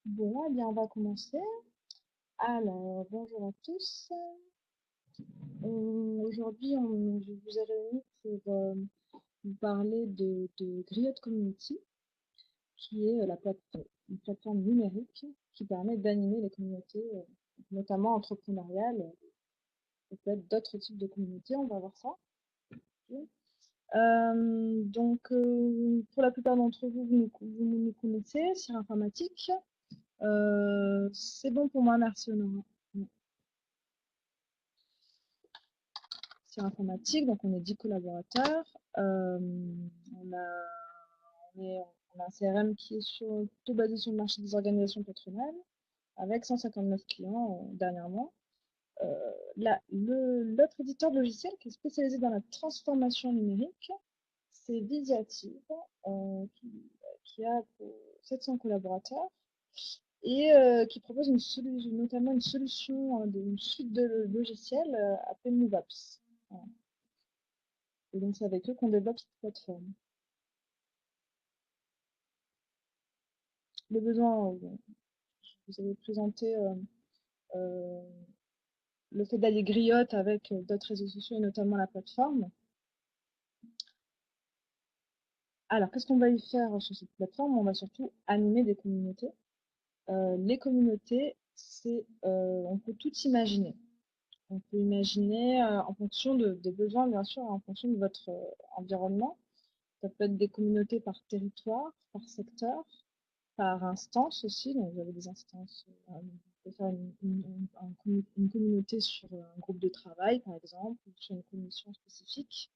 Bon, eh bien, on va commencer. Alors, bonjour à tous. Aujourd'hui, je vous ai réunis pour vous parler de Griot Community, qui est une plateforme numérique qui permet d'animer les communautés, notamment entrepreneuriales, peut-être d'autres types de communautés, on va voir ça. Pour la plupart d'entre vous, vous nous connaissez, c'est informatique. C'est bon pour moi, merci Honora. Sur informatique, donc on est 10 collaborateurs. On a, on a un CRM qui est plutôt basé sur le marché des organisations patronales, avec 159 clients dernièrement. L'autre éditeur de logiciel qui est spécialisé dans la transformation numérique, c'est Visiative, qui a 700 collaborateurs et qui propose notamment une solution, une suite de logiciels appelée MoveApps. Voilà. Et donc, c'est avec eux qu'on développe cette plateforme. Le besoin, vous avez présenté euh, le fait d'aller griotte avec d'autres réseaux sociaux et notamment la plateforme. Alors, qu'est-ce qu'on va y faire sur cette plateforme? On va surtout animer des communautés. Les communautés, on peut tout imaginer. On peut imaginer en fonction des besoins, bien sûr, en fonction de votre environnement. Ça peut être des communautés par territoire, par secteur, par instance aussi. Donc, vous avez des instances. Vous pouvez faire une communauté sur un groupe de travail, par exemple, ou sur une commission spécifique.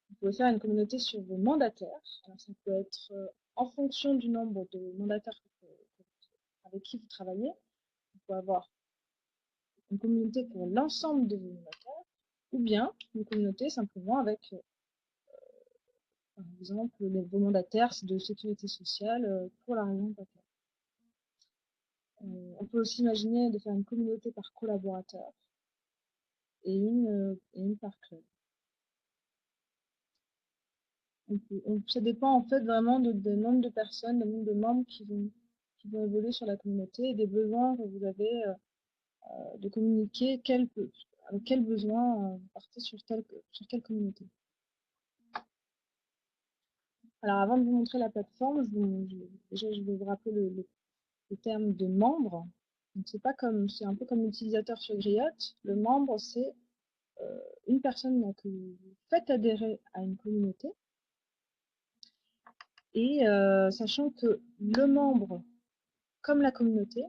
Vous pouvez faire une communauté sur vos mandataires. Alors, ça peut être en fonction du nombre de mandataires avec qui vous travaillez. Vous pouvez avoir une communauté pour l'ensemble de vos mandataires, ou bien une communauté simplement avec, par exemple, vos mandataires de sécurité sociale pour la région de PACA. On peut aussi imaginer de faire une communauté par collaborateur et une par club. Ça dépend en fait vraiment des nombres de personnes, des nombres de membres qui vont évoluer sur la communauté et des besoins que vous avez de communiquer, avec quel besoin vous partez sur quelle communauté. Alors avant de vous montrer la plateforme, déjà je vais vous rappeler le terme de membre. Donc c'est un peu comme l'utilisateur sur Griot. Le membre, c'est une personne que vous faites adhérer à une communauté. Et sachant que le membre, comme la communauté,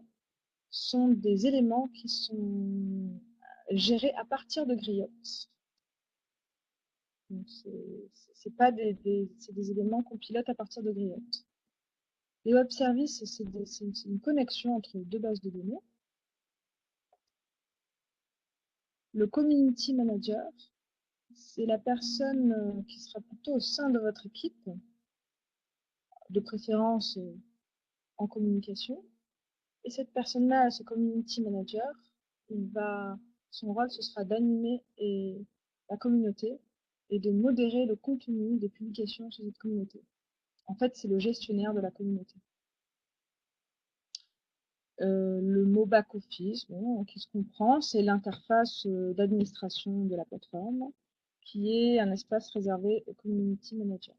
sont des éléments qui sont gérés à partir de Griot. Donc c'est pas c'est des éléments qu'on pilote à partir de Griot. Les web services, c'est une connexion entre deux bases de données. Le community manager, c'est la personne qui sera plutôt au sein de votre équipe, de préférence en communication. Et cette personne-là, ce community manager, son rôle, ce sera d'animer la communauté et de modérer le contenu des publications sur cette communauté. En fait, c'est le gestionnaire de la communauté. Le mot back-office, bon, qui se comprend, c'est l'interface d'administration de la plateforme, qui est un espace réservé au community manager.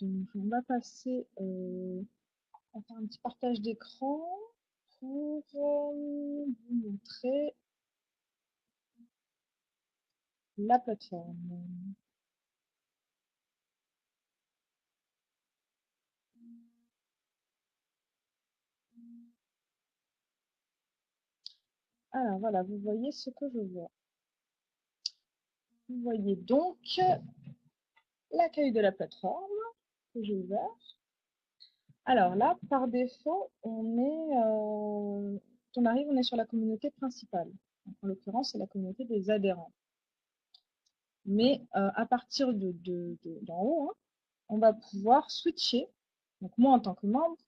Donc, on va passer à faire un petit partage d'écran pour vous montrer la plateforme. Alors voilà, vous voyez ce que je vois. Vous voyez donc l'accueil de la plateforme que j'ai ouvert. Alors là, par défaut, quand on arrive, on est sur la communauté principale. Donc, en l'occurrence, c'est la communauté des adhérents. Mais à partir d'en haut, hein, on va pouvoir switcher. Donc moi, en tant que membre,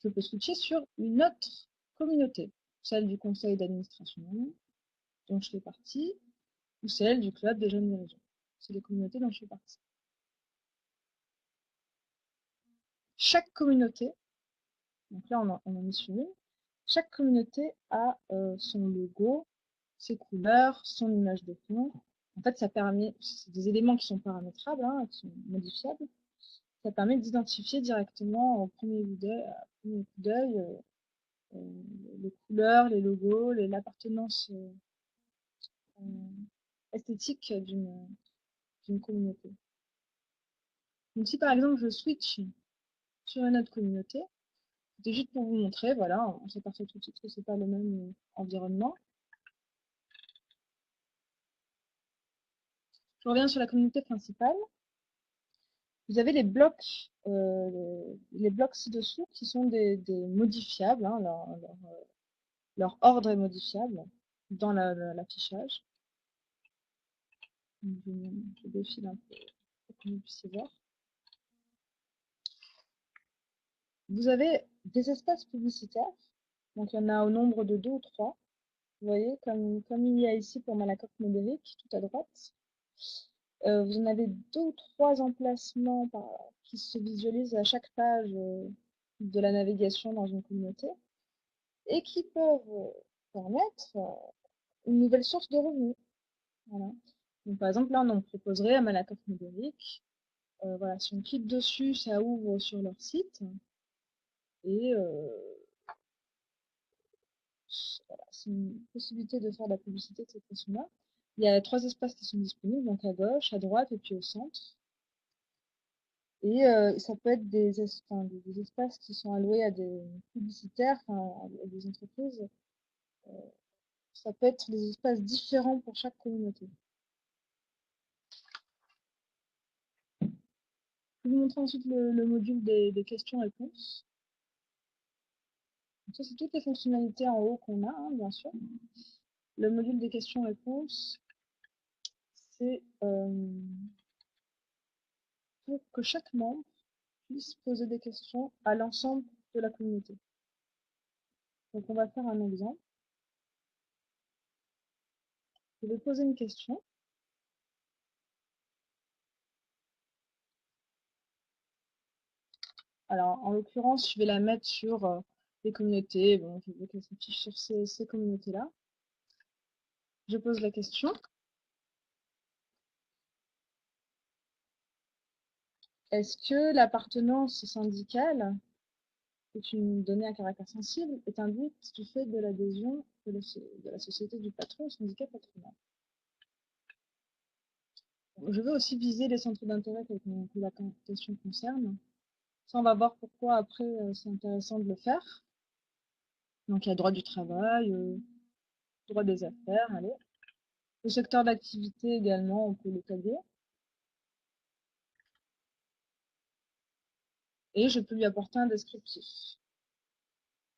je peux switcher sur une autre communauté, celle du conseil d'administration dont je fais partie, ou celle du club des jeunes dirigeants. C'est les communautés dont je fais partie. chaque communauté, donc là on en met sur une, chaque communauté a son logo, ses couleurs, son image de fond. En fait, ça permet, c'est des éléments qui sont paramétrables, hein, qui sont modifiables. Ça permet d'identifier directement au premier coup d'œil les couleurs, les logos, l'appartenance esthétique d'une communauté. Donc si par exemple je switch sur une autre communauté, c'était juste pour vous montrer, voilà, on s'aperçoit tout de suite que c'est pas le même environnement. Je reviens sur la communauté principale. Vous avez les blocs ci-dessous qui sont des modifiables, hein, leur ordre est modifiable dans l'affichage. Je défile un peu pour que vous puissiez voir. Vous avez des espaces publicitaires, donc il y en a au nombre de 2 ou 3. Vous voyez, comme il y a ici pour Malakoff Médéric, tout à droite. Vous en avez 2 ou 3 emplacements qui se visualisent à chaque page de la navigation dans une communauté et qui peuvent permettre une nouvelle source de revenus. Voilà. Donc, par exemple, là, on en proposerait à Malakoff Médéric. Voilà, si on clique dessus, ça ouvre sur leur site. Et voilà, c'est une possibilité de faire de la publicité de cette façon-là. Il y a 3 espaces qui sont disponibles, donc à gauche, à droite et puis au centre. Et ça peut être des espaces qui sont alloués à des publicitaires, à des entreprises. Ça peut être des espaces différents pour chaque communauté. Je vais vous montrer ensuite le module des questions-réponses. Ça, c'est toutes les fonctionnalités en haut qu'on a, hein, bien sûr. Le module des questions-réponses, c'est pour que chaque membre puisse poser des questions à l'ensemble de la communauté. Donc, on va faire un exemple. Je vais poser une question. Alors, en l'occurrence, je vais la mettre sur les communautés. Bon, je veux qu'elle s'affiche sur ces communautés-là. Je pose la question. Est-ce que l'appartenance syndicale, qui est une donnée à caractère sensible, est induite du fait de l'adhésion de la société du patron au syndicat patronal? Je veux aussi viser les centres d'intérêt que la question concerne. Ça, on va voir pourquoi après c'est intéressant de le faire. Donc, il y a droit du travail, droit des affaires, allez. Le secteur d'activité également, on peut le taguer. Et je peux lui apporter un descriptif.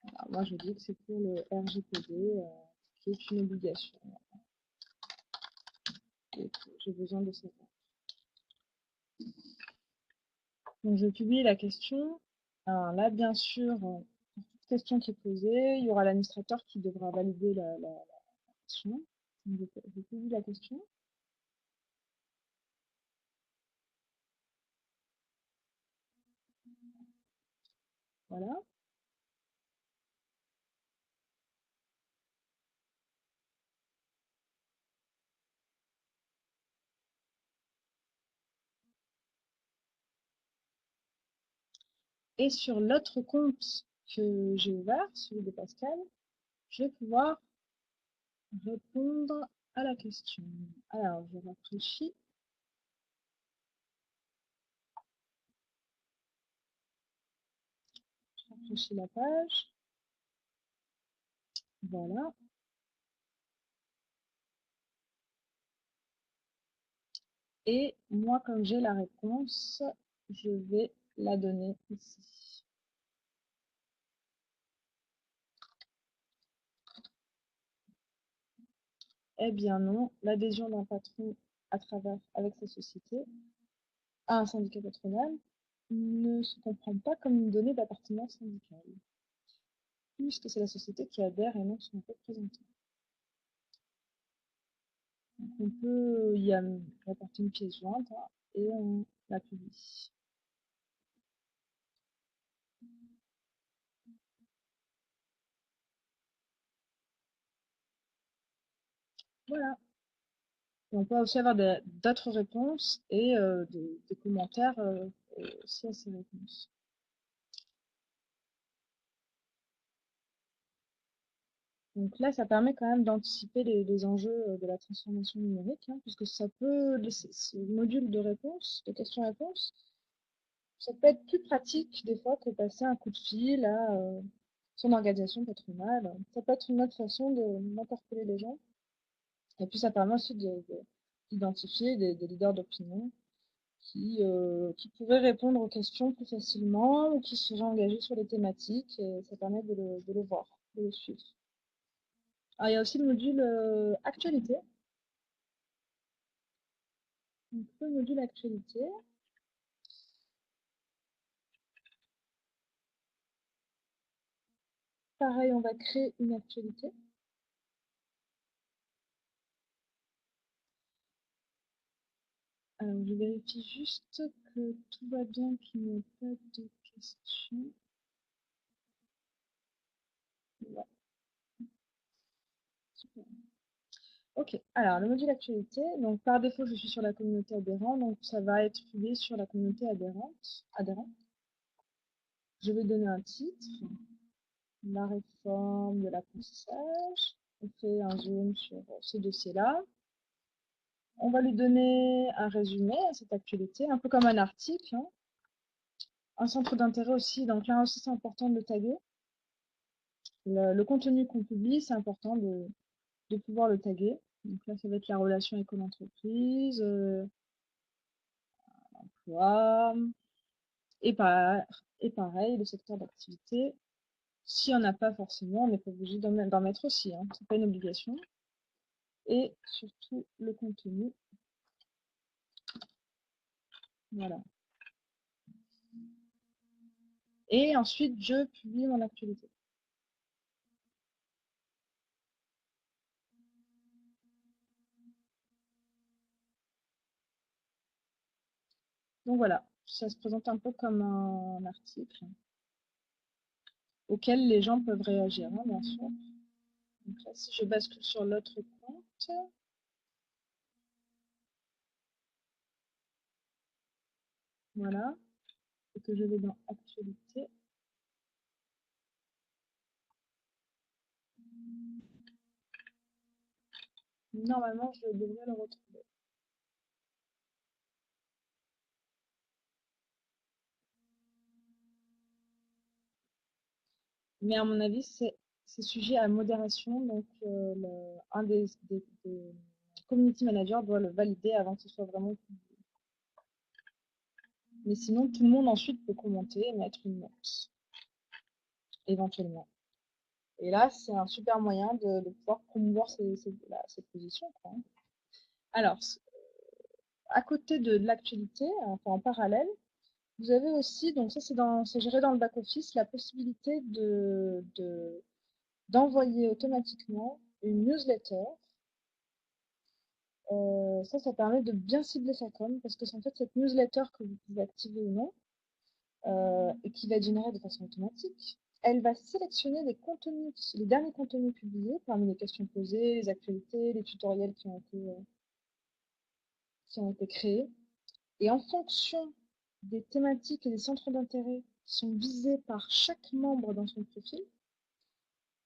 Alors, moi, je dis que c'est pour le RGPD, qui est une obligation. J'ai besoin de savoir. Donc, je publie la question. Alors là, bien sûr, pour toute question qui est posée, il y aura l'administrateur qui devra valider la question. Donc, je publie la question. Voilà. Et sur l'autre compte que j'ai ouvert, celui de Pascal, je vais pouvoir répondre à la question. Alors, je rafraîchis. Je rafraîchis la page. Voilà. Et moi, comme j'ai la réponse, je vais la donner ici. Eh bien non, l'adhésion d'un patron avec sa société à un syndicat patronal ne se comprend pas comme une donnée d'appartenance syndicale, puisque c'est la société qui adhère et non son représentant. Donc on peut y apporter une pièce jointe, hein, et on la publie. Voilà. Et on peut aussi avoir d'autres réponses et des commentaires aussi à ces réponses. Donc là, ça permet quand même d'anticiper les enjeux de la transformation numérique, hein, puisque ça peut, ce module de réponse, de questions-réponses, ça peut être plus pratique des fois que passer un coup de fil à son organisation patronale. Ça peut être une autre façon d'interpeller les gens. Et puis ça permet aussi d'identifier des leaders d'opinion qui pourraient répondre aux questions plus facilement ou qui seraient engagés sur les thématiques. Et ça permet de le voir, de le suivre. Alors, il y a aussi le module actualité. Donc, le module actualité. Pareil, on va créer une actualité. Alors, je vérifie juste que tout va bien, qu'il n'y ait pas de questions. Ouais, super. Ok, alors le module actualité, donc par défaut je suis sur la communauté adhérente, donc ça va être publié sur la communauté adhérente. Je vais donner un titre, la réforme de l'apprentissage. On fait un zoom sur ce dossier-là. On va lui donner un résumé à cette actualité, un peu comme un article, hein. Un centre d'intérêt aussi, donc là aussi c'est important de le taguer. Le contenu qu'on publie, c'est important de pouvoir le taguer. Donc là, ça va être la relation avec l'entreprise, emploi, et, et pareil, le secteur d'activité. Si on n'a pas forcément, on n'est pas obligé d'en mettre aussi, hein. C'est pas une obligation. Et surtout le contenu. Voilà. Et ensuite, je publie mon actualité. Donc voilà, ça se présente un peu comme un article auquel les gens peuvent réagir, hein, bien sûr. Donc là, si je bascule sur l'autre compte, voilà, et que je vais dans actualité, normalement, je devrais le retrouver. Mais à mon avis, c'est sujet à modération, donc un des community managers doit le valider avant que ce soit vraiment publié. Mais sinon, tout le monde ensuite peut commenter et mettre une note, éventuellement. Et là, c'est un super moyen de pouvoir promouvoir ces positions, quoi. Alors, à côté de l'actualité, enfin en parallèle, vous avez aussi, donc ça c'est géré dans le back-office, la possibilité d'envoyer automatiquement une newsletter. Ça permet de bien cibler sa com, parce que c'est en fait cette newsletter que vous pouvez activer ou non, et qui va être générée de façon automatique. Elle va sélectionner les contenus, les derniers contenus publiés, parmi les questions posées, les actualités, les tutoriels qui ont été créés. Et en fonction des thématiques et des centres d'intérêt qui sont visés par chaque membre dans son profil,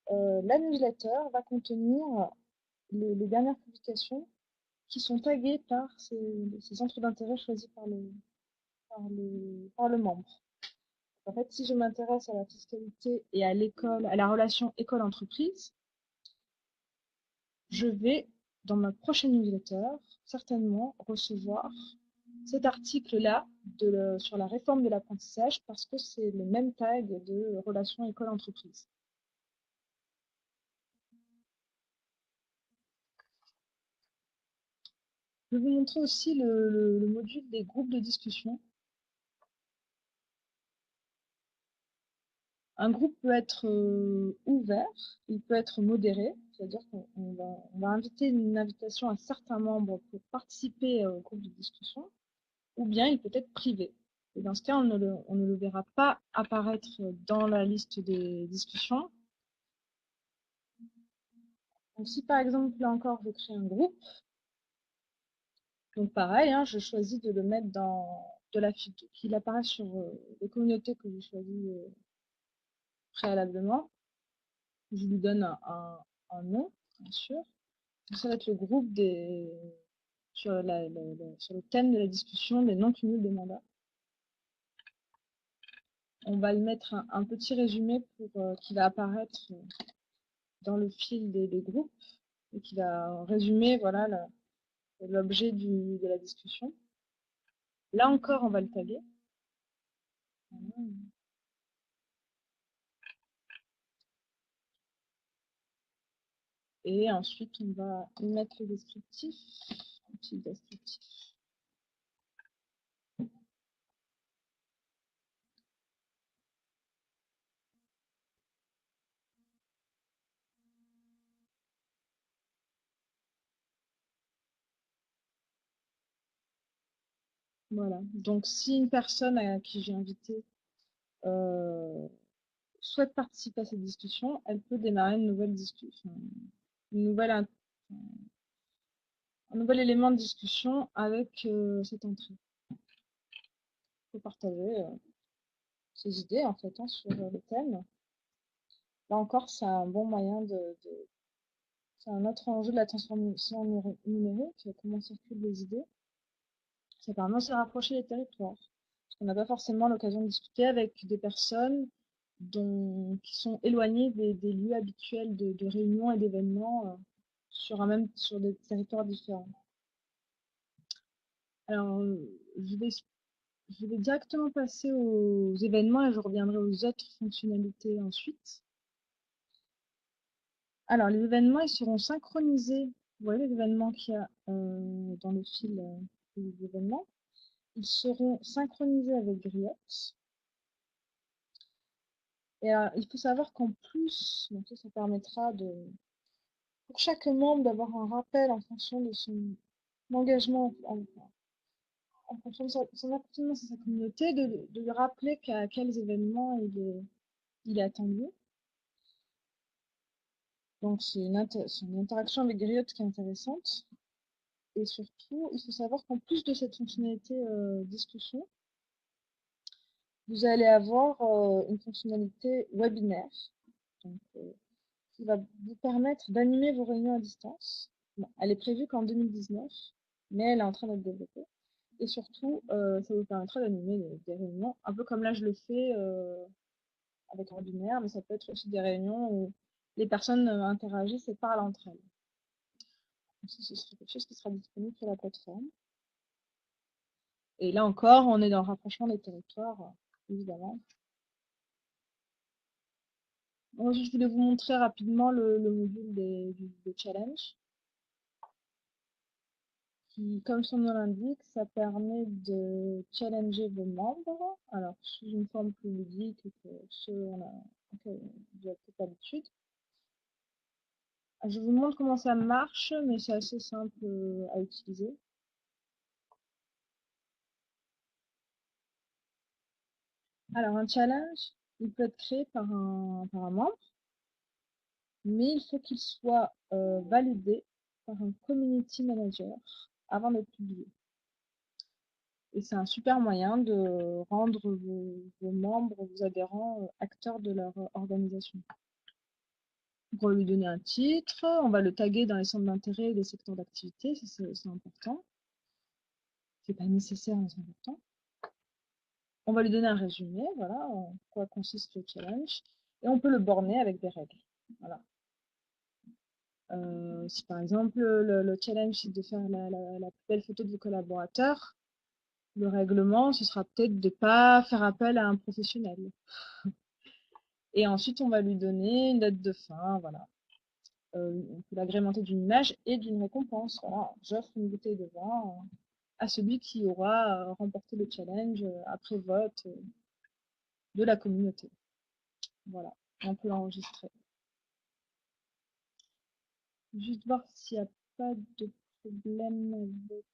la newsletter va contenir les dernières publications qui sont taguées par ces centres d'intérêt choisis par le membre. En fait, si je m'intéresse à la fiscalité et à l'école, à la relation école-entreprise, je vais, dans ma prochaine newsletter, certainement recevoir cet article-là sur la réforme de l'apprentissage parce que c'est le même tag de relation école-entreprise. Je vais vous montrer aussi le module des groupes de discussion. Un groupe peut être ouvert, il peut être modéré, c'est-à-dire qu'on va inviter une invitation à certains membres pour participer au groupe de discussion, ou bien il peut être privé. Et dans ce cas, on ne le verra pas apparaître dans la liste des discussions. Donc si par exemple, là encore, je crée un groupe, donc pareil, hein, je choisis de le mettre dans de la qu'il apparaît sur les communautés que j'ai choisies préalablement. Je lui donne un nom, bien sûr. Ça va être le groupe sur, sur le thème de la discussion des non-cumuls des mandats. On va y mettre un petit résumé qui va apparaître dans le fil des groupes et qui va résumer voilà, l'objet de la discussion. Là encore, on va le taguer. Et ensuite, on va y mettre le descriptif. Un petit descriptif. Voilà. Donc, si une personne à qui j'ai invité souhaite participer à cette discussion, elle peut démarrer une nouvelle discussion, une nouvelle, un nouvel élément de discussion avec cette entrée. Il faut partager ses idées en fait hein, sur le thème. Là encore, c'est un bon moyen c'est un autre enjeu de la transformation numérique, comment circulent les idées. Ça permet aussi de rapprocher les territoires. Parce qu'on n'a pas forcément l'occasion de discuter avec des personnes qui sont éloignées des lieux habituels de réunions et d'événements sur des territoires différents. Alors, je vais directement passer aux événements et je reviendrai aux autres fonctionnalités ensuite. Alors, les événements, ils seront synchronisés. Vous voyez les événements qu'il y a dans le fil des événements. Ils seront synchronisés avec Griot. Et il faut savoir qu'en plus, donc ça permettra pour chaque membre d'avoir un rappel en fonction de son engagement, en fonction de son appartenance à sa communauté, de lui rappeler qu'à quels événements il est attendu. Donc c'est une interaction avec Griot qui est intéressante. Et surtout, il faut savoir qu'en plus de cette fonctionnalité discussion, vous allez avoir une fonctionnalité webinaire. Donc, qui va vous permettre d'animer vos réunions à distance. Bon, elle est prévue qu'en 2019, mais elle est en train d'être développée. Et surtout, ça vous permettra d'animer des réunions, un peu comme là je le fais avec un webinaire, mais ça peut être aussi des réunions où les personnes interagissent et parlent entre elles. Donc, ça, ce sera quelque chose qui sera disponible sur la plateforme. Et là encore, on est dans le rapprochement des territoires, évidemment. Moi, je voulais vous montrer rapidement le module des challenges. Qui, comme son nom l'indique, ça permet de challenger vos membres, alors sous une forme plus ludique que ceux auxquels vous avez peut-être l'habitude. Je vous montre comment ça marche, mais c'est assez simple à utiliser. Alors un challenge, il peut être créé par un membre, mais il faut qu'il soit validé par un community manager avant d'être publié. Et c'est un super moyen de rendre vos membres, vos adhérents, acteurs de leur organisation. Donc on va lui donner un titre, on va le taguer dans les centres d'intérêt et les secteurs d'activité, c'est important. C'est pas nécessaire, mais c'est important. On va lui donner un résumé, voilà, en quoi consiste le challenge. Et on peut le borner avec des règles. Voilà. Si par exemple le challenge c'est de faire la plus belle photo de vos collaborateurs, le règlement, ce sera peut-être de ne pas faire appel à un professionnel. Et ensuite, on va lui donner une date de fin, voilà. On peut l'agrémenter d'une image et d'une récompense. Voilà, j'offre une bouteille de vin à celui qui aura remporté le challenge après vote de la communauté. Voilà, on peut l'enregistrer. Juste voir s'il n'y a pas de problème avec...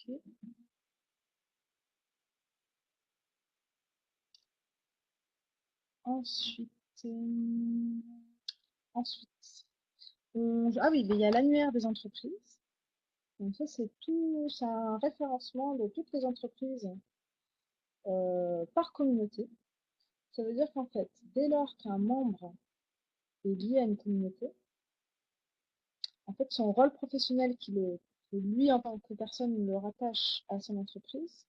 Ok. Ensuite, ensuite, ah oui, mais il y a l'annuaire des entreprises. Donc ça, c'est tout, c'est un référencement de toutes les entreprises par communauté. Ça veut dire qu'en fait, dès lors qu'un membre est lié à une communauté, en fait, son rôle professionnel que lui, en tant que personne, le rattache à son entreprise,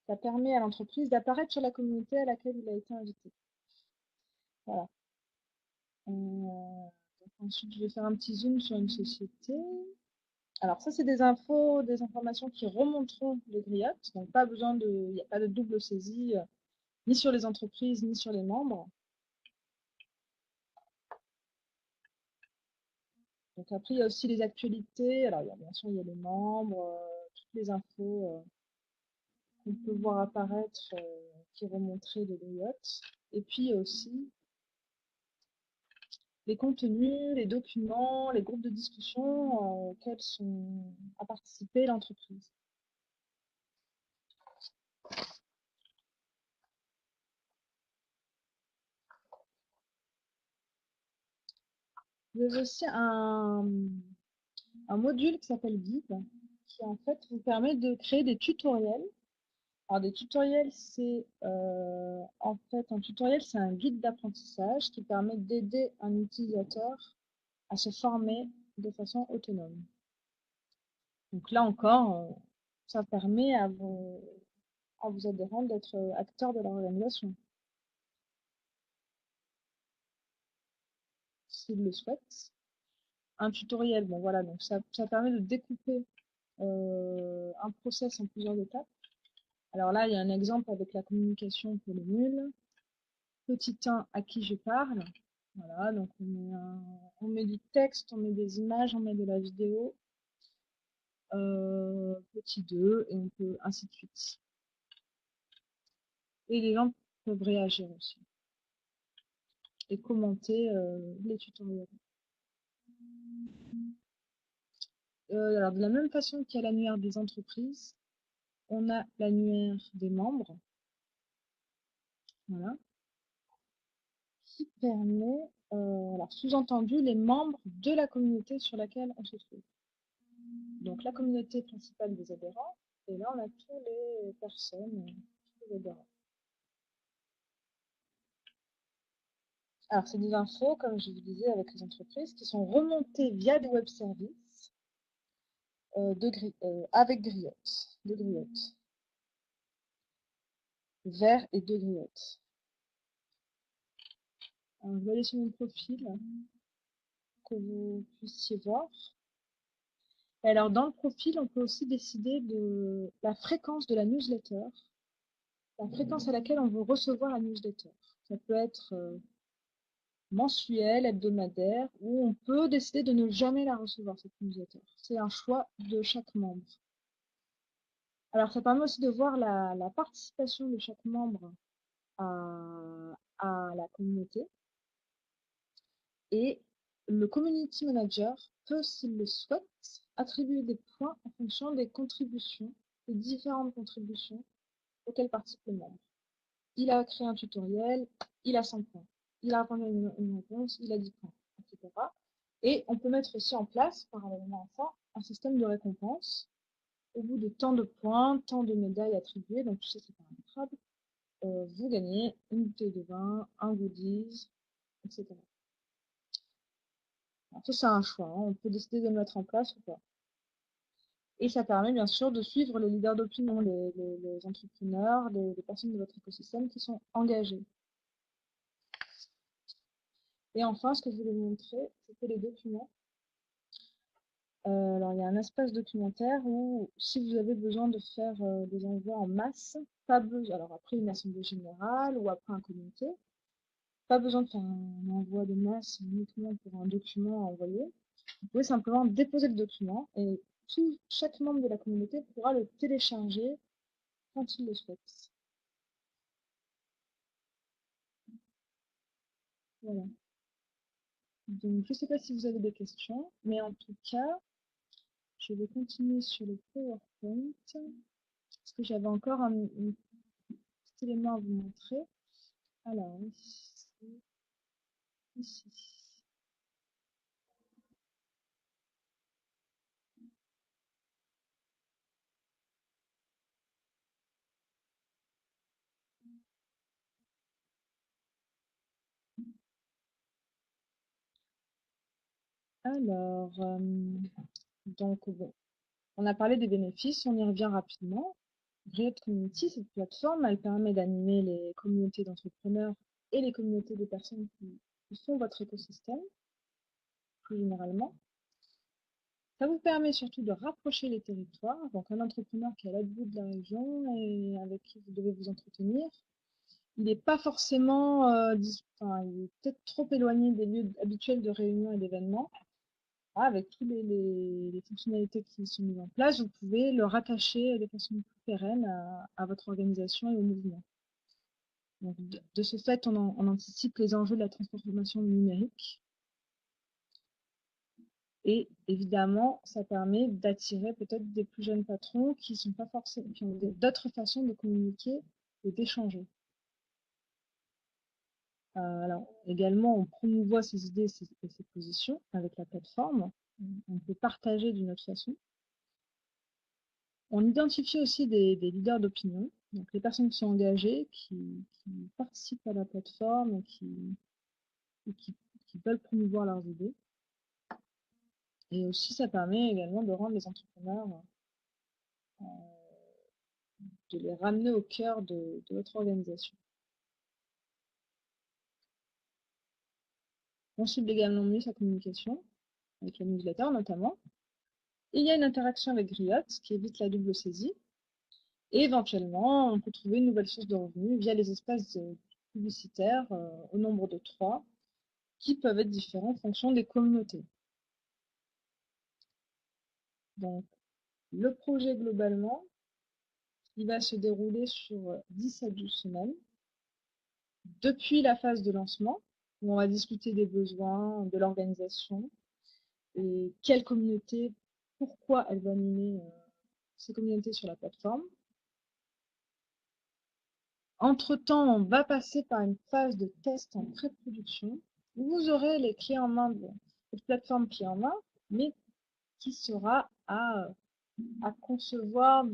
ça permet à l'entreprise d'apparaître sur la communauté à laquelle il a été invité. Voilà. Ensuite, je vais faire un petit zoom sur une société. Alors ça, c'est des infos, des informations qui remonteront les griottes. Donc pas besoin de, il n'y a pas de double saisie, ni sur les entreprises, ni sur les membres. Donc après, il y a aussi les actualités. Alors bien sûr, il y a les membres, toutes les infos qu'on peut voir apparaître qui remonteraient les griottes. Et puis il y a aussi les contenus, les documents, les groupes de discussion auxquels a participé l'entreprise. Vous avez aussi un module qui s'appelle Guide, qui en fait vous permet de créer des tutoriels. Alors des tutoriels, c'est en fait un tutoriel, c'est un guide d'apprentissage qui permet d'aider un utilisateur à se former de façon autonome. Donc là encore, ça permet à vos adhérents d'être acteurs de leur organisation, s'ils le souhaitent. Un tutoriel, bon voilà, donc ça permet de découper un process en plusieurs étapes. Alors là, il y a un exemple avec la communication pour les nuls. Petit 1, à qui je parle. Voilà, donc on met du texte, on met des images, on met de la vidéo. Petit 2, et on peut ainsi de suite. Et les gens peuvent réagir aussi et commenter les tutoriels. Alors de la même façon qu'il y a l'annuaire des entreprises, on a l'annuaire des membres, voilà, qui permet, alors sous-entendu, les membres de la communauté sur laquelle on se trouve. Donc la communauté principale des adhérents, et là on a toutes les personnes, tous les adhérents. Alors c'est des infos, comme je vous disais, avec les entreprises, qui sont remontées via des web services avec griottes, de griottes, vers et de griottes. Alors, je vais aller sur mon profil que vous puissiez voir. Et alors dans le profil, on peut aussi décider de la fréquence de la newsletter, la fréquence à laquelle on veut recevoir la newsletter. Ça peut être mensuel, hebdomadaire, ou on peut décider de ne jamais la recevoir, cette newsletter. C'est un choix de chaque membre. Alors, ça permet aussi de voir la participation de chaque membre à la communauté. Et le community manager peut, s'il le souhaite, attribuer des points en fonction des contributions, des différentes contributions auxquelles participe le membre. Il a créé un tutoriel, il a 100 points. Il a répondu à une réponse, il a 10 points, etc. Et on peut mettre aussi en place, parallèlement à ça, un système de récompense. Au bout de tant de points, tant de médailles attribuées, donc tout ça c'est paramétrable, vous gagnez une bouteille de vin, un goodies, etc. Alors, ça c'est un choix, hein. On peut décider de le mettre en place ou pas. Et ça permet bien sûr de suivre les leaders d'opinion, les entrepreneurs, les personnes de votre écosystème qui sont engagées. Et enfin, ce que je voulais vous montrer, c'était les documents. Alors, il y a un espace documentaire où, si vous avez besoin de faire des envois en masse, pas besoin, alors après une assemblée générale ou après un comité, pas besoin de faire un envoi de masse uniquement pour un document à envoyer. Vous pouvez simplement déposer le document et chaque membre de la communauté pourra le télécharger quand il le souhaite. Voilà. Donc, je ne sais pas si vous avez des questions, mais en tout cas, je vais continuer sur le PowerPoint, parce que j'avais encore un petit élément à vous montrer. Alors, ici. Alors, donc bon, on a parlé des bénéfices, on y revient rapidement. Riot Community, cette plateforme, elle permet d'animer les communautés d'entrepreneurs et les communautés de personnes qui sont votre écosystème, plus généralement. Ça vous permet surtout de rapprocher les territoires. Donc, un entrepreneur qui est à l'autre bout de la région et avec qui vous devez vous entretenir, il n'est pas forcément, enfin, il est peut-être trop éloigné des lieux habituels de réunion et d'événements. Avec toutes les fonctionnalités qui sont mises en place, vous pouvez le rattacher de façon plus pérenne à votre organisation et au mouvement. Donc, de ce fait, on anticipe les enjeux de la transformation numérique. Et évidemment, ça permet d'attirer peut-être des plus jeunes patrons qui sont pas forcément, qui ont d'autres façons de communiquer et d'échanger. Alors, également, on promouvoit ses idées et ses positions avec la plateforme. On peut partager d'une autre façon. On identifie aussi des leaders d'opinion, donc les personnes qui sont engagées, qui participent à la plateforme et qui veulent promouvoir leurs idées. Et aussi, ça permet également de rendre les entrepreneurs, de les ramener au cœur de votre organisation. On cible également mieux sa communication, avec la newsletter notamment. Et il y a une interaction avec Griot, qui évite la double saisie. Et éventuellement, on peut trouver une nouvelle source de revenus via les espaces publicitaires au nombre de 3, qui peuvent être différents en fonction des communautés. Donc, le projet globalement, il va se dérouler sur 10 à 12 semaines. Depuis la phase de lancement, où on va discuter des besoins, de l'organisation, et quelle communauté, pourquoi elle va animer ces communautés sur la plateforme. Entre-temps, on va passer par une phase de test en pré-production, où vous aurez les clés en main de cette plateforme clé en main, mais qui sera à concevoir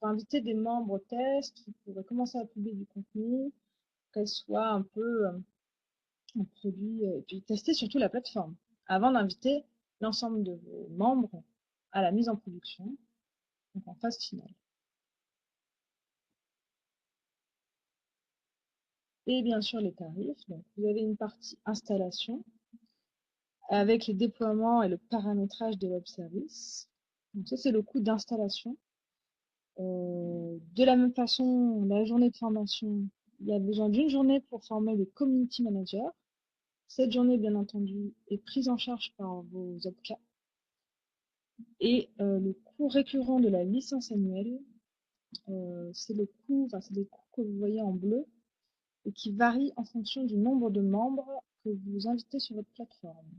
d'inviter des membres test, qui pourraient commencer à publier du contenu, qu'elle soit un peu un produit, et puis tester surtout la plateforme, avant d'inviter l'ensemble de vos membres à la mise en production, donc en phase finale. Et bien sûr les tarifs, donc vous avez une partie installation, avec les déploiements et le paramétrage des web services. Donc ça c'est le coût d'installation. De la même façon, la journée de formation, il y a besoin d'une journée pour former les community managers. Cette journée, bien entendu, est prise en charge par vos OPCA. Et le coût récurrent de la licence annuelle, c'est le coût, enfin, c'est les coûts que vous voyez en bleu et qui varient en fonction du nombre de membres que vous invitez sur votre plateforme.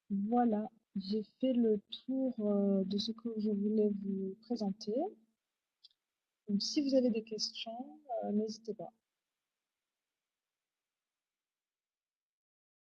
Voilà, j'ai fait le tour de ce que je voulais vous présenter. Donc, si vous avez des questions, n'hésitez pas.